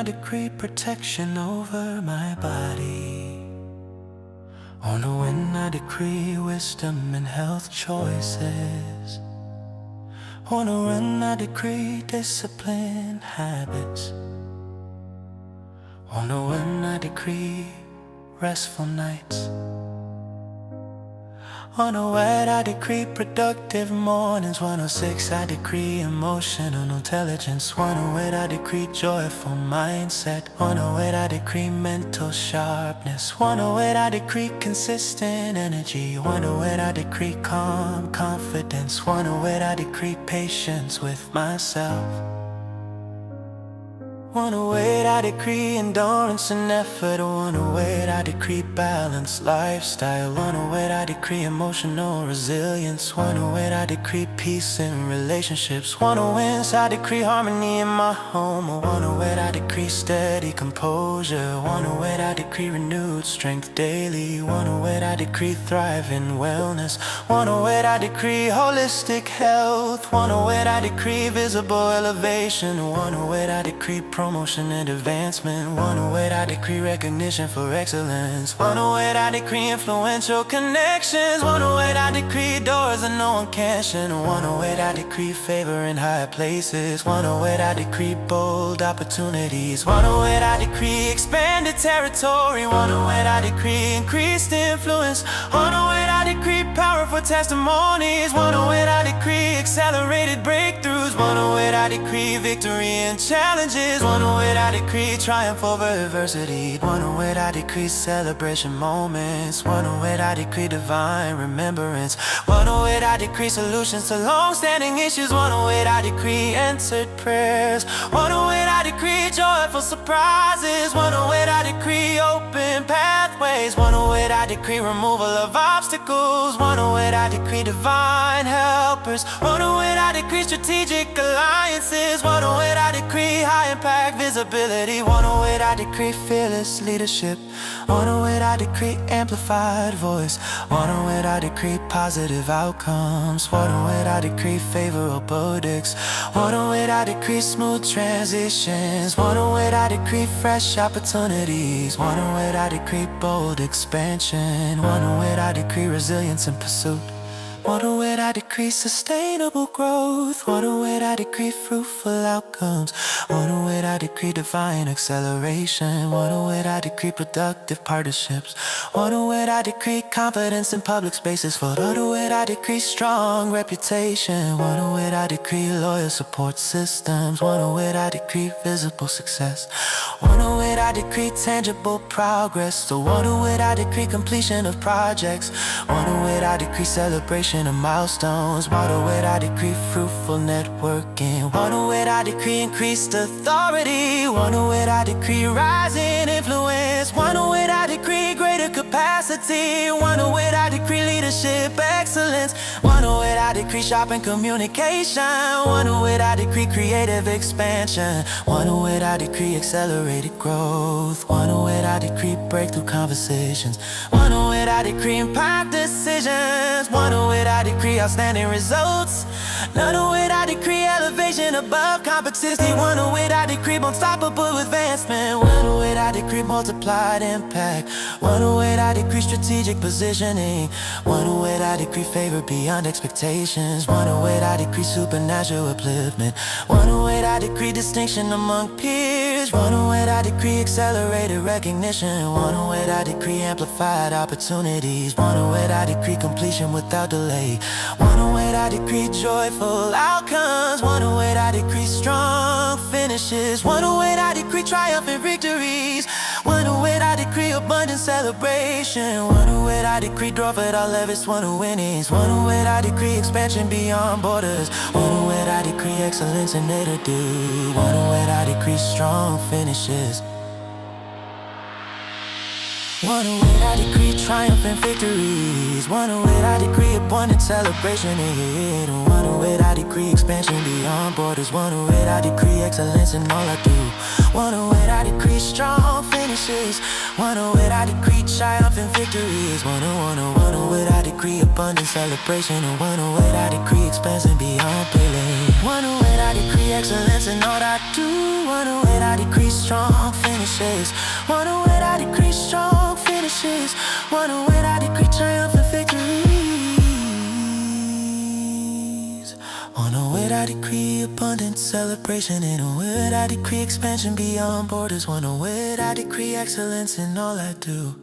I decree protection over my body. On a when I decree wisdom and health choices. On a run I decree disciplined habits. On a when I decree restful nights. On a wet I decree productive mornings. 106 I decree emotional intelligence. 108 I decree joyful mindset. 108 I decree mental sharpness. 108 I decree consistent energy. 108 I decree calm confidence. 108 I decree patience with myself. 108 I decree endurance and effort. 108 I decree balanced lifestyle. 108 I decree emotional resilience. 108 I decree peace in relationships. 108 I decree harmony in my home. 108 I decree steady composure. 108 I decree renewed strength daily. 108 I decree thriving wellness. 108 I decree holistic health. 108 I decree visible elevation. 108 I decree promotion and advancement. 108 I decree recognition for excellence. 108 I decree influential connections. 108 I decree doors that no one can shut. 108 I decree favor in high places. 108 I decree bold opportunities. 108 I decree expanded territory. 108 I decree increased influence. 108 I decree powerful testimonies. 108 I decree accelerated breakthroughs. 108 I decree victory in challenges. 108 I decree triumph over adversity. 108 I decree celebration moments. 108 I decree divine remembrance. 108 I decree solutions to long-standing issues. 108 I decree answered prayers. 108 I decree joyful surprises. 108 I decree open pathways. 108 I decree removal of obstacles. 108 I decree divine helpers. 108 I decree strategic alliances. 108 I decree high impact visibility. 108 I decree fearless leadership. 108 I decree amplified voice. 108 I decree positive outcomes. 108 I decree favorable verdicts. 108 I decree smooth transitions. 108 I decree fresh opportunities. 108 I decree bold expansion. 108 I decree resilience and pursuit. 108 I decree sustainable growth. 108 I decree fruitful outcomes. 108 I decree divine acceleration. 108 I decree productive partnerships. 108 I decree confidence in public spaces. 108 I decree strong reputation. 108 I decree loyal support systems. 108 I decree visible success. 108 I decree tangible progress. So 108 I decree completion of projects. 108 I decree celebration of milestones. 108 I decree fruitful networking. 108 I decree increased authority. 108 I decree rising influence. 108 I decree greater capacity. 108 I decree leadership excellence. 108 I decree sharpened communication. 108 I decree creative expansion. 108 I decree accelerated growth. 108 I decree breakthrough conversations. 108 I decree impact decisions. 108 I decree outstanding results. 108 I decree elevation above competition. 108 I decree unstoppable advancement. 108 I decree multiplied impact. 108 I decree strategic positioning. 108 I decree favor beyond expectations. 108 I decree supernatural upliftment. 108 I decree distinction among peers. 108 I decree accelerated recognition. 108 I decree amplified opportunities. 108 I decree completion without delay. 108 I decree joyful outcomes. 108 I decree strong finishes. 108 I decree triumphant victories. 108 I decree abundant celebration. 108 I decree drawth at all levels. 108 innings. 108 I decree expansion beyond borders. 108 I decree excellence in it to do. 108 I decree strong finishes. 108 I decree triumphant victories. 108 I decree abundant celebration in it. 108 I decree expansion beyond borders. 108 I decree excellence in all I do. 108 I decree strong finishes. 108 I decree triumphant victories. 108 I decree abundant celebration. 108 I decree expansion beyond belief. 108 I decree excellence in all I do. 108 I decree strong finishes. One away, I decree strong finishes. One away, I decree triumphant victories. On a word I decree abundant celebration. In a word I decree expansion beyond borders. One a word I decree excellence in all I do.